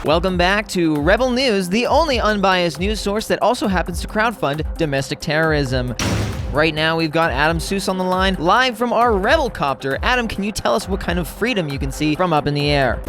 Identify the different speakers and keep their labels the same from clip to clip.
Speaker 1: Welcome back to Rebel News, the only unbiased news source that also happens to crowdfund domestic terrorism. Right now, we've got Adam Seuss on the line, live from our Rebel Copter. Adam, can you tell us what kind of freedom you can see from up in the air?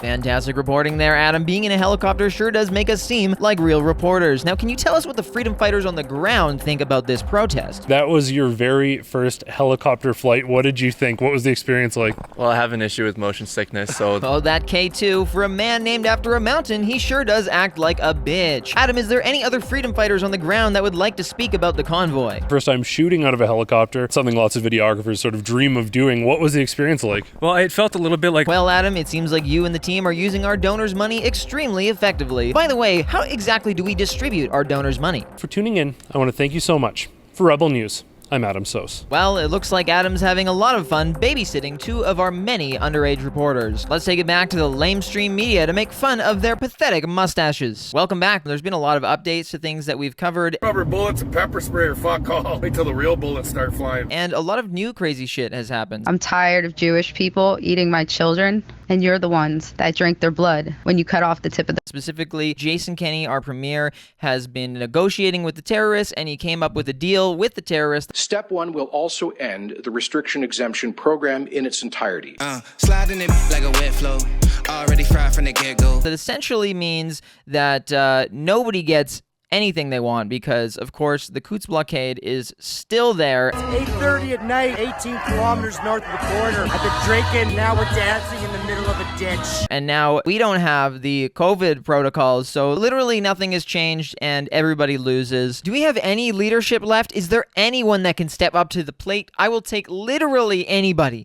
Speaker 1: Fantastic reporting there, Adam. Being in a helicopter sure does make us seem like real reporters. Now, can you tell us what the freedom fighters on the ground think about this protest?
Speaker 2: That was your very first helicopter flight. What did you think? What was the experience like?
Speaker 3: Well, I have an issue with motion sickness, so...
Speaker 1: Oh, that K2. For a man named after a mountain, he sure does act like a bitch. Adam, is there any other freedom fighters on the ground that would like to speak about the convoy?
Speaker 2: First time shooting out of a helicopter, something lots of videographers sort of dream of doing. What was the experience like?
Speaker 3: Well, it felt a little bit like...
Speaker 1: Well, Adam, it seems like you and the team are using our donors' money extremely effectively. By the way, how exactly do we distribute our donors' money?
Speaker 2: For tuning in, I want to thank you so much. For Rebel News, I'm Adam Seuss.
Speaker 1: Well, it looks like Adam's having a lot of fun babysitting two of our many underage reporters. Let's take it back to the lamestream media to make fun of their pathetic mustaches. Welcome back. There's been a lot of updates to things that we've covered.
Speaker 4: Rubber bullets and pepper spray or fuck all. Wait till the real bullets start flying.
Speaker 1: And a lot of new crazy shit has happened.
Speaker 5: I'm tired of Jewish people eating my children, and you're the ones that drank their blood when you cut off the tip of the...
Speaker 1: Specifically, Jason Kenney, our premier, has been negotiating with the terrorists, and he came up with a deal with the terrorists.
Speaker 6: Step one will also end the restriction exemption program in its entirety.
Speaker 7: Sliding it like a wet flow, already fried from the get-go.
Speaker 1: That essentially means that nobody gets anything they want because, of course, the Coutts blockade is still there.
Speaker 8: It's 8:30 at night, 18 kilometers north of the border. I've been drinking, now we're dancing in the middle of a ditch.
Speaker 1: And now we don't have the COVID protocols, so literally nothing has changed and everybody loses. Do we have any leadership left? Is there anyone that can step up to the plate? I will take literally anybody.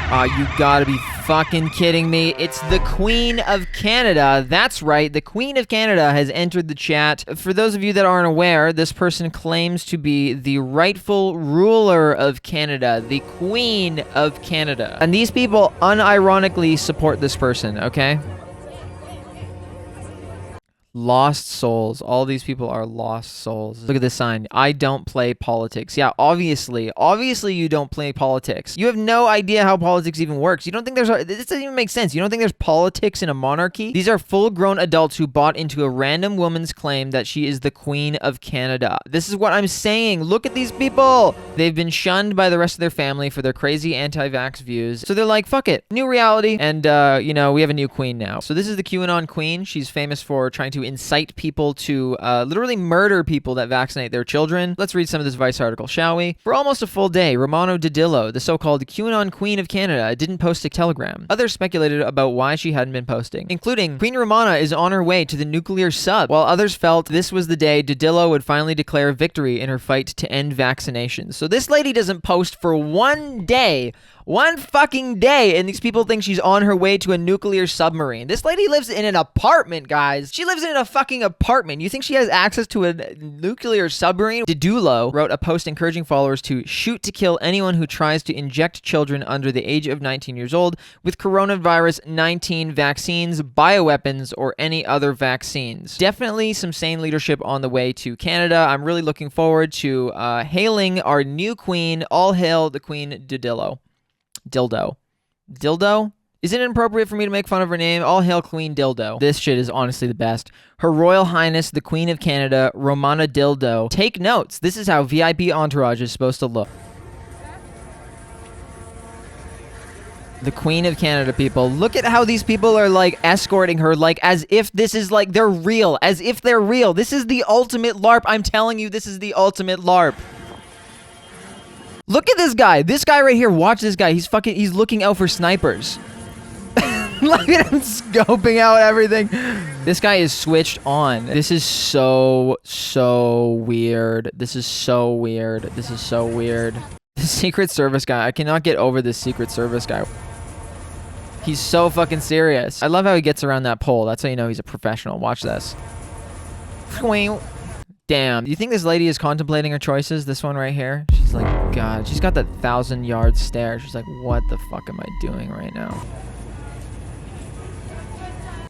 Speaker 1: You gotta be fucking kidding me. It's the Queen of Canada. That's right, the Queen of Canada has entered the chat. For those of you that aren't aware, this person claims to be the rightful ruler of Canada, the Queen of Canada. And these people unironically support this person, okay? Lost souls. All these people are lost souls. Look at this sign. I don't play politics. Yeah, obviously you don't play politics. You have no idea how politics even works. You don't think this doesn't even make sense. You don't think there's politics in a monarchy? These are full-grown adults who bought into a random woman's claim that she is the Queen of Canada. This is what I'm saying. Look at these people. They've been shunned by the rest of their family for their crazy anti-vax views. So they're like, fuck it. New reality. And, you know, we have a new queen now. So this is the QAnon queen. She's famous for trying to incite people to literally murder people that vaccinate their children. Let's read some of this Vice article, shall we? For almost a full day, Romano Didillo, the so-called QAnon Queen of Canada, didn't post a telegram. Others speculated about why she hadn't been posting, including Queen Romana is on her way to the nuclear sub, while others felt this was the day Didillo would finally declare victory in her fight to end vaccinations. So this lady doesn't post for one day. One fucking day, and these people think she's on her way to a nuclear submarine. This lady lives in an apartment, guys. She lives in a fucking apartment. You think she has access to a nuclear submarine? Didillo wrote a post encouraging followers to shoot to kill anyone who tries to inject children under the age of 19 years old with coronavirus 19 vaccines, bioweapons, or any other vaccines. Definitely some sane leadership on the way to Canada. I'm really looking forward to hailing our new queen. All hail the Queen Didillo. Dildo? Is it inappropriate for me to make fun of her name? All hail Queen Dildo. This shit is honestly the best. Her Royal Highness, the Queen of Canada, Romana Dildo. Take notes. This is how VIP entourage is supposed to look. The Queen of Canada, people. Look at how these people are, like, escorting her, like, as if this is, like, they're real. As if they're real. This is the ultimate LARP. I'm telling you, this is the ultimate LARP. Look at this guy. This guy right here. Watch this guy. He's looking out for snipers. Look at him scoping out everything. This guy is switched on. This is so weird. This is so weird. This is so weird. The Secret Service guy. I cannot get over this Secret Service guy. He's so fucking serious. I love how he gets around that pole. That's how you know he's a professional. Watch this. Damn. Do you think this lady is contemplating her choices? This one right here? She's like, God. She's got that 1,000-yard stare. She's like, what the fuck am I doing right now?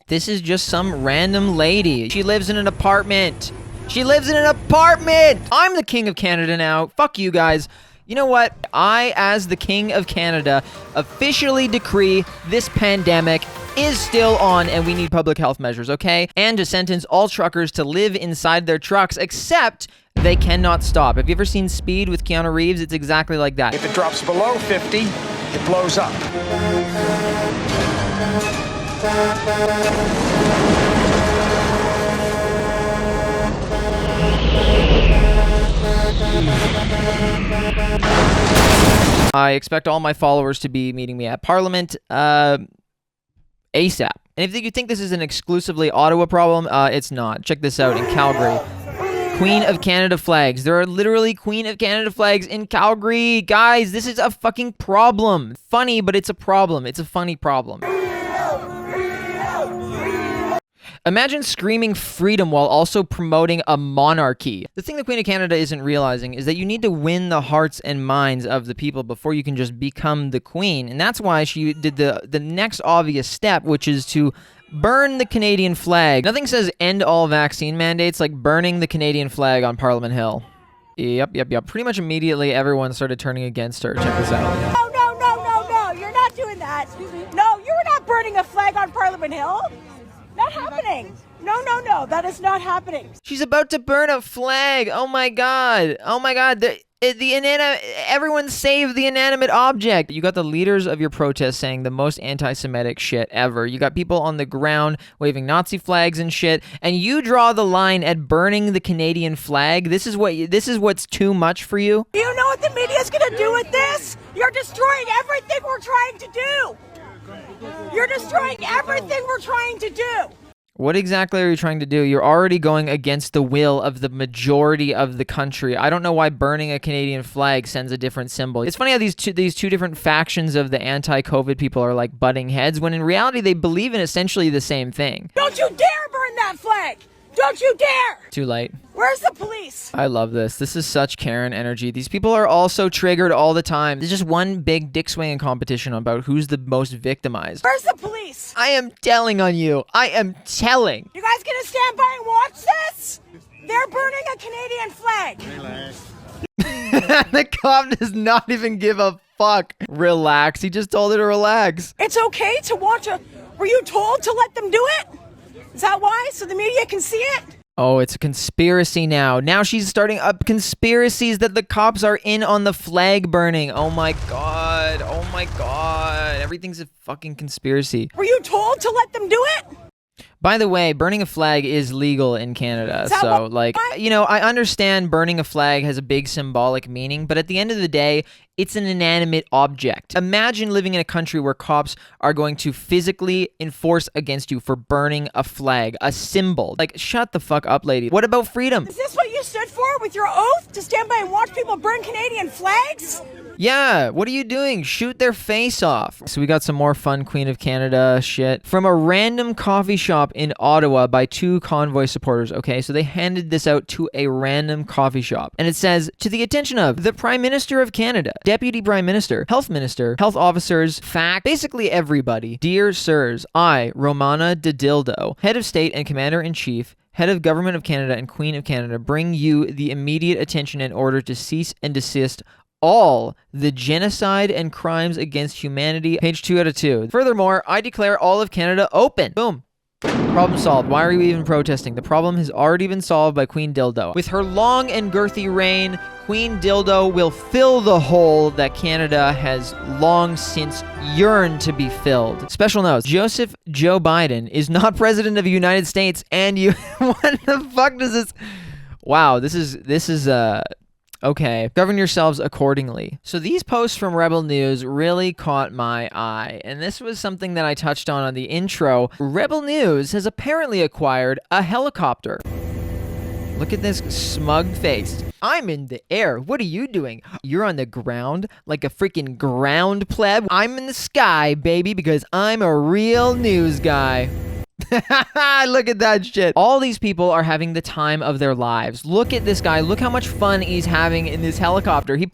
Speaker 1: This is just some random lady. She lives in an apartment. She lives in an apartment! I'm the King of Canada now. Fuck you guys. You know what? I, as the King of Canada, officially decree this pandemic is still on and we need public health measures, okay? And to sentence all truckers to live inside their trucks, except they cannot stop. Have you ever seen Speed with Keanu Reeves? It's exactly like that.
Speaker 9: If it drops below 50, it blows up.
Speaker 1: I expect all my followers to be meeting me at Parliament ASAP. And if you think this is an exclusively Ottawa problem, it's not. Check this out in Calgary. Queen of Canada flags. There are literally Queen of Canada flags in Calgary. Guys, this is a fucking problem. Funny, but it's a problem. It's a funny problem. Imagine screaming freedom while also promoting a monarchy. The thing the Queen of Canada isn't realizing is that you need to win the hearts and minds of the people before you can just become the queen. And that's why she did the next obvious step, which is to burn the Canadian flag. Nothing says end all vaccine mandates like burning the Canadian flag on Parliament Hill. Yep. Pretty much immediately everyone started turning against her. Check this out.
Speaker 10: No. You're not doing that. No, you're not burning a flag on Parliament Hill. Not happening. No. That is not happening.
Speaker 1: She's about to burn a flag. Oh my god. Everyone save the inanimate object. You got the leaders of your protest saying the most anti-Semitic shit ever. You got people on the ground waving Nazi flags and shit, and you draw the line at burning the Canadian flag. This is what's too much for you.
Speaker 10: Do you know what the media is going to do with this? You're destroying everything we're trying to do. You're destroying everything we're trying to do.
Speaker 1: What exactly are you trying to do? You're already going against the will of the majority of the country. I don't know why burning a Canadian flag sends a different symbol. It's funny how these two different factions of the anti-COVID people are like butting heads, when in reality they believe in essentially the same thing.
Speaker 10: Don't you dare burn that flag! Don't you dare!
Speaker 1: Too late.
Speaker 10: Where's the police?
Speaker 1: I love this. This is such Karen energy. These people are all so triggered all the time. There's just one big dick swinging competition about who's the most victimized.
Speaker 10: Where's the police?
Speaker 1: I am telling on you. I am telling.
Speaker 10: You guys gonna stand by and watch this? They're burning a Canadian flag.
Speaker 1: The cop does not even give a fuck. Relax. He just told her to relax.
Speaker 10: It's okay to watch a... Were you told to let them do it? Is that why? So the media can see it?
Speaker 1: Oh, it's a conspiracy now. Now she's starting up conspiracies that the cops are in on the flag burning. Oh my god. Oh my god. Everything's a fucking conspiracy.
Speaker 10: Were you told to let them do it?
Speaker 1: By the way, burning a flag is legal in Canada. So, like, you know, I understand burning a flag has a big symbolic meaning, but at the end of the day, it's an inanimate object. Imagine living in a country where cops are going to physically enforce against you for burning a flag, a symbol. Like, shut the fuck up, lady. What about freedom?
Speaker 10: Is this what you stood for with your oath? To stand by and watch people burn Canadian flags?
Speaker 1: Yeah, what are you doing? Shoot their face off. So we got some more fun Queen of Canada shit from a random coffee shop in Ottawa by two Convoy supporters, okay? So they handed this out to a random coffee shop. And it says, to the attention of the Prime Minister of Canada, Deputy Prime Minister, Health Officers, basically everybody. Dear Sirs, I, Romana de Dildo, Head of State and Commander-in-Chief, Head of Government of Canada and Queen of Canada, bring you the immediate attention in order to cease and desist all the genocide and crimes against humanity. Page 2 out of 2. Furthermore, I declare all of Canada open. Boom. Problem solved. Why are you even protesting? The problem has already been solved by Queen Dildo. With her long and girthy reign, Queen Dildo will fill the hole that Canada has long since yearned to be filled. Special notes. Joseph Joe Biden is not president of the United States, and you... What the fuck does this... Wow, this is okay, govern yourselves accordingly. So these posts from Rebel News really caught my eye, and this was something that I touched on the intro. Rebel News has apparently acquired a helicopter. Look at this smug face. I'm in the air. What are you doing? You're on the ground like a freaking ground pleb. I'm in the sky, baby, because I'm a real news guy. Look at that shit. All these people are having the time of their lives. Look at this guy. Look how much fun he's having in this helicopter. He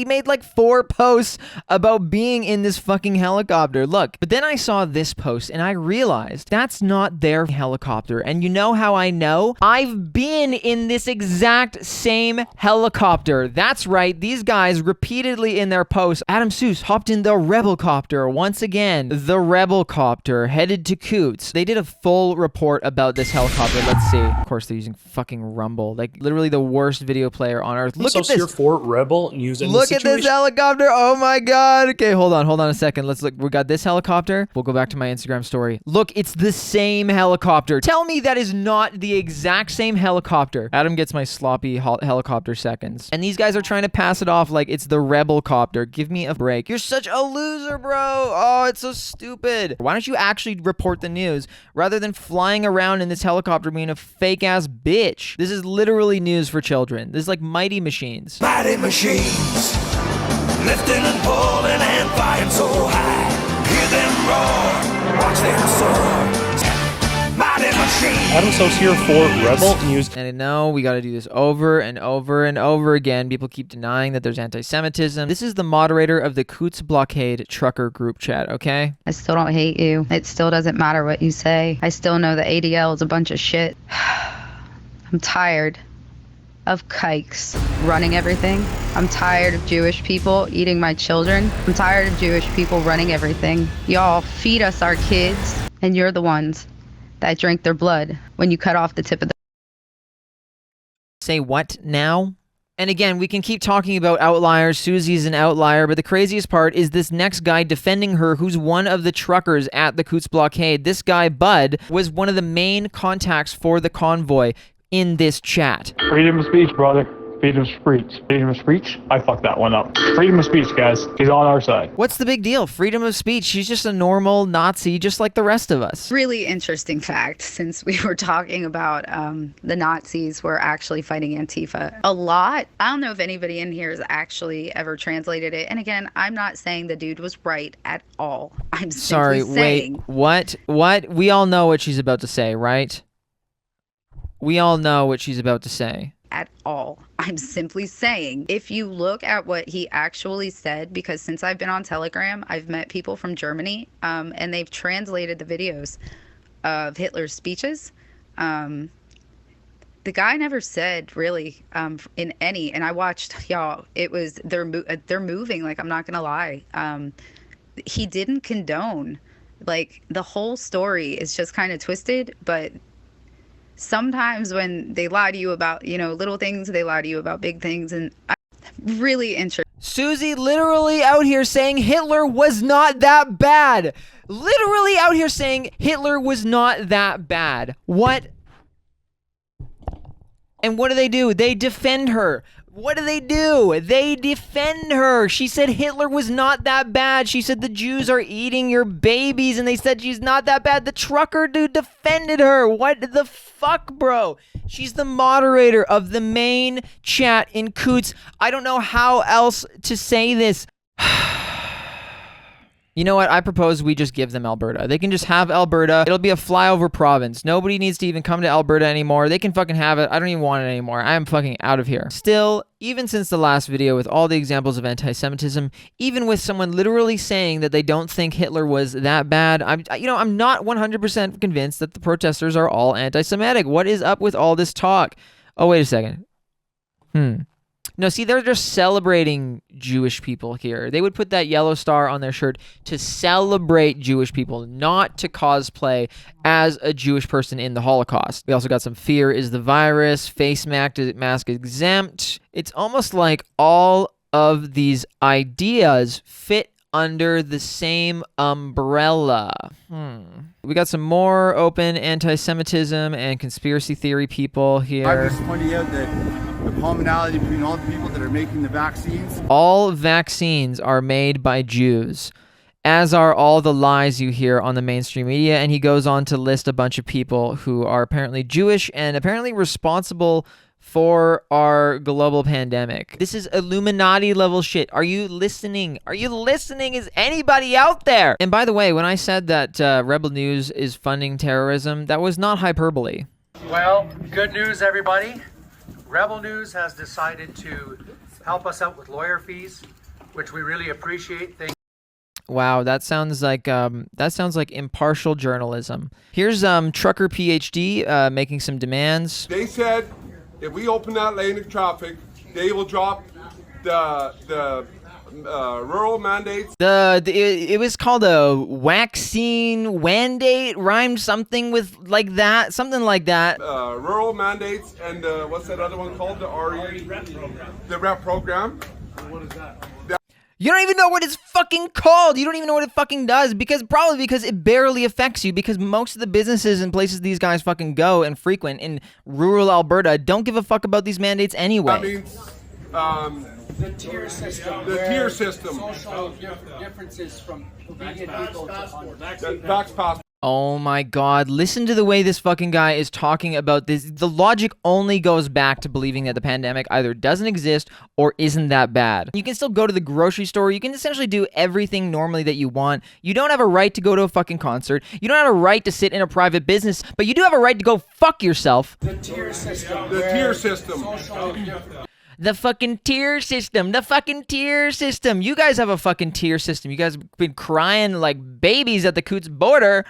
Speaker 1: made like 4 posts about being in this fucking helicopter. Look. But then I saw this post and I realized that's not their helicopter. And you know how I know? I've been in this exact same helicopter. That's right. These guys repeatedly in their posts. Adam Seuss hopped in the Rebel copter once again. The Rebel copter headed to Coutts. They did a full report about this helicopter. Let's see. Of course, they're using fucking Rumble. Like literally the worst video player on earth. Look at this.
Speaker 2: Fort Rebel and use
Speaker 1: Look at this helicopter. Oh my god. Okay, hold on a second. Let's look. We got this helicopter. We'll go back to my Instagram story. Look, it's the same helicopter. Tell me that is not the exact same helicopter. Adam gets my sloppy helicopter seconds. And these guys are trying to pass it off like it's the Rebel copter. Give me a break. You're such a loser, bro. Oh, it's so stupid. Why don't you actually report the news rather than flying around in this helicopter being a fake ass bitch? This is literally news for children. This is like Mighty Machines.
Speaker 11: Mighty Machines, lifting and pulling and flying so high. Hear them roar, watch them soar. Mighty Machines.
Speaker 2: Adam Seuss here for Rebel News.
Speaker 1: And I know we got to do this over and over and over again. People keep denying that there's anti-Semitism. This is the moderator of the Coutts blockade trucker group chat, okay?
Speaker 5: I still don't hate you. It still doesn't matter what you say. I still know the ADL is a bunch of shit. I'm tired of kikes running everything. I'm tired of Jewish people eating my children. I'm tired of Jewish people running everything. Y'all feed us our kids, and you're the ones that drink their blood when you cut off the tip of the...
Speaker 1: Say what now? And again, we can keep talking about outliers. Susie's an outlier, but the craziest part is this next guy defending her who's one of the truckers at the Coutts blockade. This guy, Bud, was one of the main contacts for the convoy in this chat.
Speaker 12: Freedom of speech, brother. Freedom of speech. Freedom of speech? I fucked that one up. Freedom of speech, guys. He's on our side.
Speaker 1: What's the big deal? Freedom of speech. She's just a normal Nazi, just like the rest of us.
Speaker 5: Really interesting fact, since we were talking about the Nazis were actually fighting Antifa a lot. I don't know if anybody in here has actually ever translated it. And again, I'm not saying the dude was right at all. I'm simply saying...
Speaker 1: Wait, what? We all know what she's about to say, right? We all know what she's about to say.
Speaker 5: At all. I'm simply saying, if you look at what he actually said, because since I've been on Telegram, I've met people from Germany, and they've translated the videos of Hitler's speeches. The guy never said really in any, and I watched, y'all, it was, they're moving, like, I'm not gonna lie. He didn't condone, like, the whole story is just kind of twisted, but sometimes when they lie to you about, you know, little things, they lie to you about big things, and I'm really interested.
Speaker 1: Susie literally out here saying Hitler was not that bad. Literally out here saying Hitler was not that bad. What? And what do? They defend her. What do? They defend her. She said Hitler was not that bad. She said the Jews are eating your babies, and they said she's not that bad. The trucker dude defended her. What the fuck, bro? She's the moderator of the main chat in Coutts. I don't know how else to say this. You know what? I propose we just give them Alberta. They can just have Alberta. It'll be a flyover province. Nobody needs to even come to Alberta anymore. They can fucking have it. I don't even want it anymore. I am fucking out of here. Still, even since the last video with all the examples of anti-Semitism, even with someone literally saying that they don't think Hitler was that bad, I'm not 100% convinced that the protesters are all anti-Semitic. What is up with all this talk? Oh, wait a second. No, see, they're just celebrating Jewish people here. They would put that yellow star on their shirt to celebrate Jewish people, not to cosplay as a Jewish person in the Holocaust. We also got some fear is the virus, face mask exempt. It's almost like all of these ideas fit under the same umbrella. We got some more open anti-Semitism and conspiracy theory people here.
Speaker 13: I'm just pointing out that the commonality between all the people that are making the vaccines.
Speaker 1: All vaccines are made by Jews, as are all the lies you hear on the mainstream media. And he goes on to list a bunch of people who are apparently Jewish and apparently responsible for our global pandemic. This is Illuminati level shit. Are you listening? Are you listening? Is anybody out there? And by the way, when I said that Rebel News is funding terrorism, that was not hyperbole.
Speaker 14: Well, good news, everybody. Rebel News has decided to help us out with lawyer fees, which we really appreciate.
Speaker 1: Wow, that sounds like impartial journalism. Here's Trucker PhD making some demands.
Speaker 15: They said if we open that lane of traffic, they will drop the rural mandates.
Speaker 1: It was called a vaccine mandate, rhymed something with like that, something like that.
Speaker 15: Rural mandates and what's that other one called? The RE, the REP program. What is that?
Speaker 1: You don't even know what it's fucking called. You don't even know what it fucking does probably because it barely affects you, because most of the businesses and places these guys fucking go and frequent in rural Alberta don't give a fuck about these mandates anyway.
Speaker 15: That means
Speaker 14: The tier system.
Speaker 15: The tier system.
Speaker 14: Social differences from obedient people to
Speaker 15: Vax pass.
Speaker 1: Oh my god, listen to the way this fucking guy is talking about this. The logic only goes back to believing that the pandemic either doesn't exist or isn't that bad. You can still go to the grocery store. You can essentially do everything normally that you want. You don't have a right to go to a fucking concert. You don't have a right to sit in a private business, but you do have a right to go fuck yourself.
Speaker 14: The tier system.
Speaker 15: The tier system.
Speaker 1: The fucking tier system. The fucking tier system. You guys have a fucking tier system. You guys have been crying like babies at the Coutts border.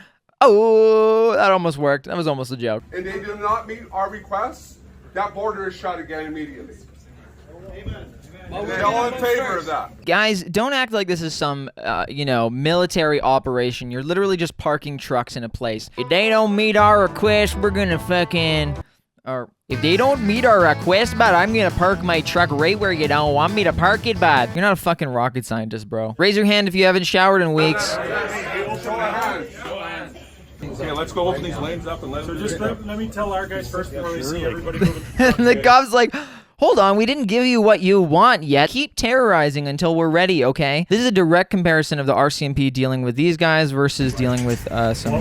Speaker 1: Oh, that almost worked. That was almost a joke.
Speaker 15: And they do not meet our requests, that border is shut again immediately. Amen. They're all in favor of that.
Speaker 1: Guys, don't act like this is some, military operation. You're literally just parking trucks in a place. If they don't meet our request, we're gonna fucking... Or if they don't meet our request, but I'm gonna park my truck right where you don't want me to park it, but you're not a fucking rocket scientist, bro. Raise your hand if you haven't showered in weeks.
Speaker 16: Okay, let's go open these lanes up and let me tell our guys first before we see everybody moving.
Speaker 1: And the cop's like, hold on, we didn't give you what you want yet. Keep terrorizing until we're ready, okay? This is a direct comparison of the RCMP dealing with these guys versus dealing with some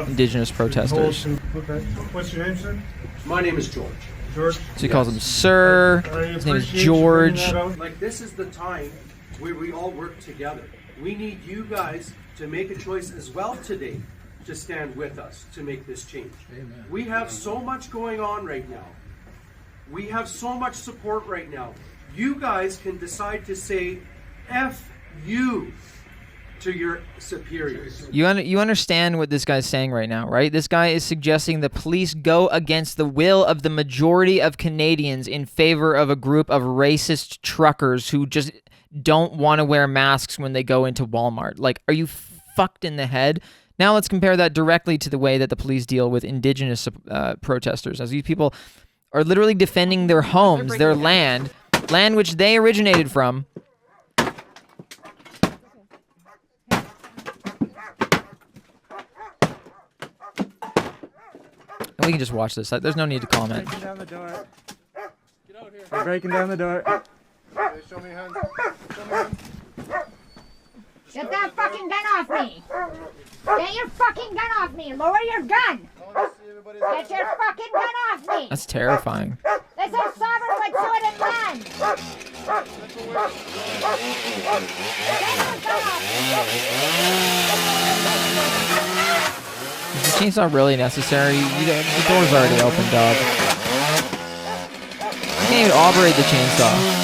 Speaker 1: Indigenous protesters.
Speaker 16: Okay. What's your name, sir?
Speaker 14: My name is George.
Speaker 16: George?
Speaker 1: So he calls him Sir. His name is George.
Speaker 14: Like, this is the time where we all work together. We need you guys to make a choice as well today to stand with us to make this change. Amen. We have so much going on right now. We have so much support right now. You guys can decide to say F you to your superiors.
Speaker 1: You understand what this guy's saying right now, right? This guy is suggesting the police go against the will of the majority of Canadians in favor of a group of racist truckers who just don't want to wear masks when they go into Walmart. Like, are you fucked in the head? Now let's compare that directly to the way that the police deal with Indigenous protesters, as these people are literally defending their homes, their land which they originated from. And we can just watch this. There's no need to comment.
Speaker 8: Breaking down the door. Get out here. They're breaking down the door.
Speaker 13: Show me hands. Show me hands.
Speaker 10: Get that fucking gun off me! Get your fucking gun off me! Lower your gun! Get your fucking gun off me!
Speaker 1: That's terrifying.
Speaker 10: This is sovereign but Jordan land!
Speaker 1: Is the chainsaw really necessary? The door's already open, dog. You can't even operate the chainsaw.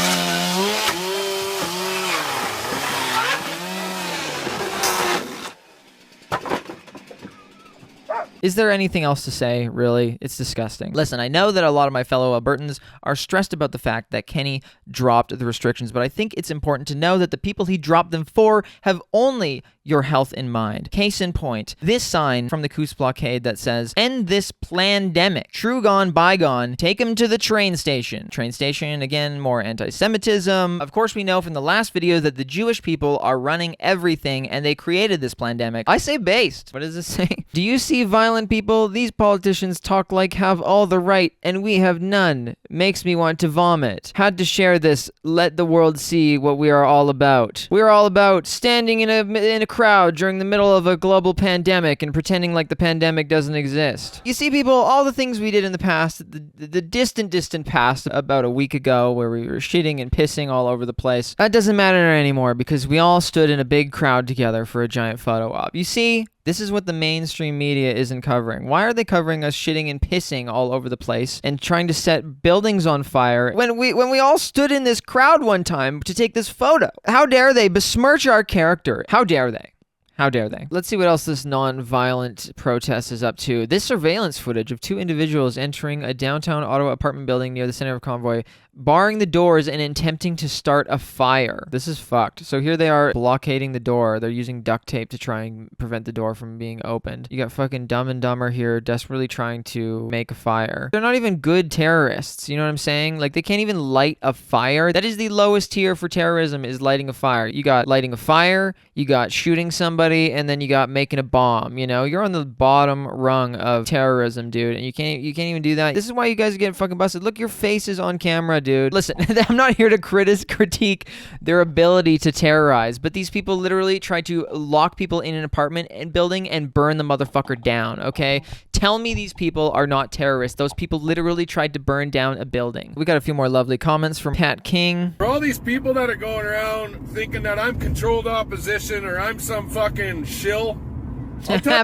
Speaker 1: Is there anything else to say, really? It's disgusting. Listen, I know that a lot of my fellow Albertans are stressed about the fact that Kenny dropped the restrictions, but I think it's important to know that the people he dropped them for have only your health in mind. Case in point, this sign from the Coutts blockade that says, "End this plandemic. True gone, bygone. Take him to the train station." Train station, again, more anti-Semitism. Of course, we know from the last video that the Jewish people are running everything and they created this plandemic. I say based. What does this say? Do you see violence violent people. These politicians talk like have all the right and we have none. Makes me want to vomit. Had to share this. Let the world see what we are all about. We are all about standing in a crowd during the middle of a global pandemic and pretending like the pandemic doesn't exist. You see, people, all the things we did in the past, the distant past, about a week ago, where we were shitting and pissing all over the place, that doesn't matter anymore because we all stood in a big crowd together for a giant photo op. You see, this is what the mainstream media isn't covering. Why are they covering us shitting and pissing all over the place and trying to set buildings on fire when we all stood in this crowd one time to take this photo? How dare they besmirch our character? How dare they? How dare they? Let's see what else this non-violent protest is up to. This surveillance footage of two individuals entering a downtown Ottawa apartment building near the center of Convoy, barring the doors and attempting to start a fire. This is fucked. So here they are blockading the door. They're using duct tape to try and prevent the door from being opened. You got fucking Dumb and Dumber here desperately trying to make a fire. They're not even good terrorists, you know what I'm saying? Like, they can't even light a fire. That is the lowest tier for terrorism, is lighting a fire. You got lighting a fire, you got shooting somebody, and then you got making a bomb, you know? You're on the bottom rung of terrorism, dude, and you can't even do that. This is why you guys are getting fucking busted. Look, your face is on camera, dude. Listen, I'm not here to critique their ability to terrorize, but these people literally try to lock people in an apartment and building and burn the motherfucker down, okay? Tell me these people are not terrorists. Those people literally tried to burn down a building. We got a few more lovely comments from Cat King.
Speaker 4: For all these people that are going around thinking that I'm controlled opposition or I'm some fucking shill,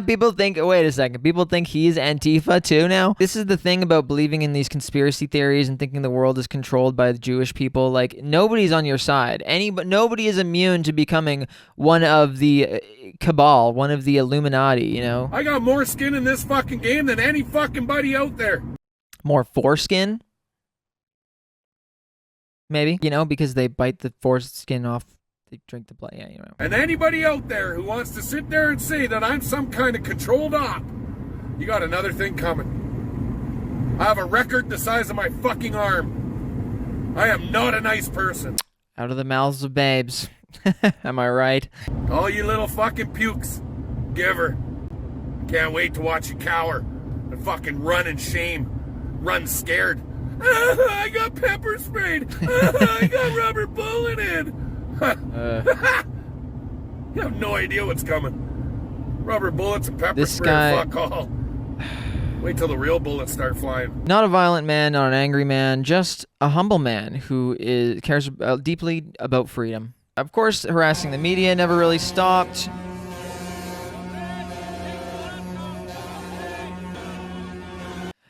Speaker 1: People think, wait a second, people think he's Antifa too now? This is the thing about believing in these conspiracy theories and thinking the world is controlled by the Jewish people. Like, nobody's on your side. Nobody is immune to becoming one of the cabal, one of the Illuminati, you know?
Speaker 4: I got more skin in this fucking game than any fucking buddy out there.
Speaker 1: More foreskin? Maybe, you know, because they bite the foreskin off. They drink the blood, yeah, you know.
Speaker 4: And anybody out there who wants to sit there and say that I'm some kind of controlled op, you got another thing coming. I have a record the size of my fucking arm. I am not a nice person.
Speaker 1: Out of the mouths of babes. Am I right?
Speaker 4: All you little fucking pukes. Giver. Can't wait to watch you cower and fucking run in shame. Run scared. I got pepper sprayed. I got rubber bullet in. You have no idea what's coming. Rubber bullets and pepper spray, fuck all. Wait till the real bullets start flying.
Speaker 1: Not a violent man, not an angry man, just a humble man who cares deeply about freedom. Of course, harassing the media never really stopped.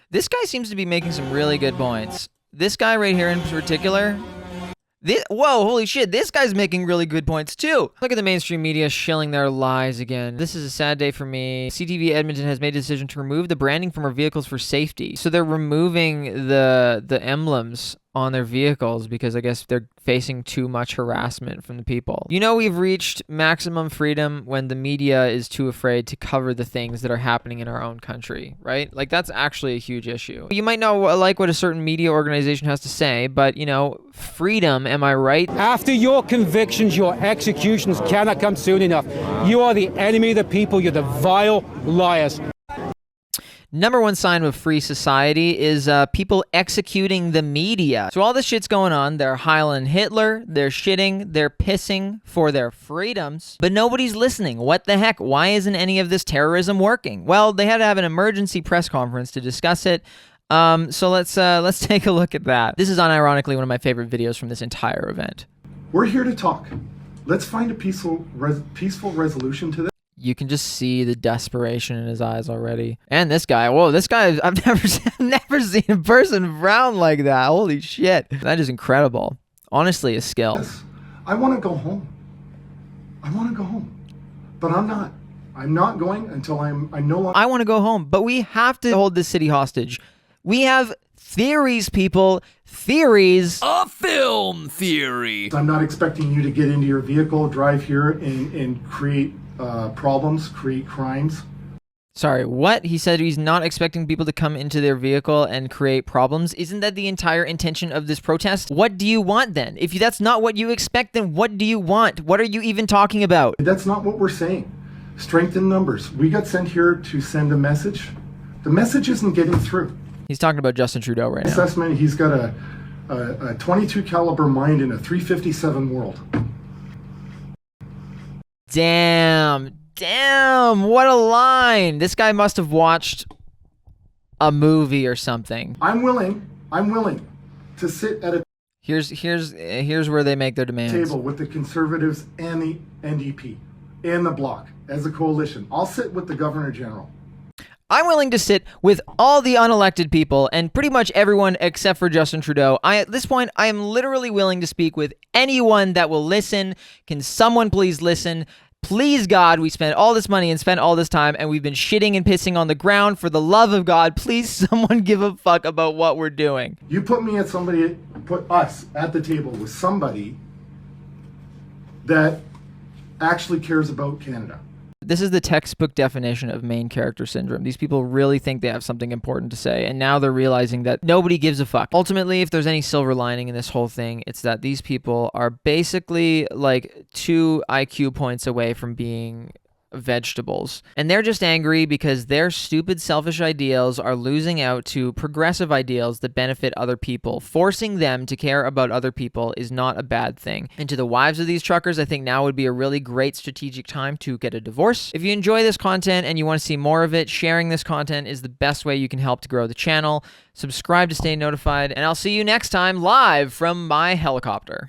Speaker 1: This guy seems to be making some really good points. This guy right here in particular... Whoa, holy shit, this guy's making really good points too. Look at the mainstream media shilling their lies again. This is a sad day for me. CTV Edmonton has made a decision to remove the branding from our vehicles for safety. So they're removing the emblems on their vehicles because I guess they're facing too much harassment from the people. You know, we've reached maximum freedom when the media is too afraid to cover the things that are happening in our own country, right? Like, that's actually a huge issue. You might not like what a certain media organization has to say, but, you know, freedom, am I right?
Speaker 17: After your convictions, your executions cannot come soon enough. You are the enemy of the people. You're the vile liars.
Speaker 1: Number one sign of a free society is people executing the media. So all this shit's going on. They're Heiling Hitler, they're shitting, they're pissing for their freedoms, but nobody's listening. What the heck? Why isn't any of this terrorism working? Well, they had to have an emergency press conference to discuss it. So let's take a look at that. This is unironically one of my favorite videos from this entire event.
Speaker 18: We're here to talk. Let's find a peaceful resolution to this.
Speaker 1: You can just see the desperation in his eyes already. And this guy, whoa, this guy, I've never seen a person frown like that. Holy shit. That is incredible. Honestly, a skill.
Speaker 18: Yes, I want to go home. I want to go home. But I'm not. I'm not going until I'm no longer.
Speaker 1: I want to go home, but we have to hold this city hostage. We have theories, people. Theories.
Speaker 11: A film theory.
Speaker 18: I'm not expecting you to get into your vehicle, drive here, and create problems, create crimes.
Speaker 1: Sorry, what? He said he's not expecting people to come into their vehicle and create problems. Isn't that the entire intention of this protest? What do you want then? If that's not what you expect, then what do you want? What are you even talking about?
Speaker 18: That's not what we're saying. Strength in numbers. We got sent here to send a message. The message isn't getting through.
Speaker 1: He's talking about Justin Trudeau right now.
Speaker 18: Assessment, he's got a 22 caliber mind in a 357 world.
Speaker 1: Damn, what a line. This guy must have watched a movie or something.
Speaker 18: I'm willing to sit at a
Speaker 1: Here's where they make their demands.
Speaker 18: table with the Conservatives and the NDP and the Bloc as a coalition. I'll sit with the Governor General.
Speaker 1: I'm willing to sit with all the unelected people and pretty much everyone except for Justin Trudeau. At this point, I am literally willing to speak with anyone that will listen. Can someone please listen? Please, God, we spent all this money and spent all this time and we've been shitting and pissing on the ground. For the love of God, please someone give a fuck about what we're doing.
Speaker 18: You put us at the table with somebody that actually cares about Canada.
Speaker 1: This is the textbook definition of main character syndrome. These people really think they have something important to say, and now they're realizing that nobody gives a fuck. Ultimately, if there's any silver lining in this whole thing, it's that these people are basically like 2 IQ points away from being vegetables. And they're just angry because their stupid, selfish ideals are losing out to progressive ideals that benefit other people. Forcing them to care about other people is not a bad thing. And to the wives of these truckers, I think now would be a really great strategic time to get a divorce. If you enjoy this content and you want to see more of it, sharing this content is the best way you can help to grow the channel. Subscribe to stay notified, and I'll see you next time live from my helicopter.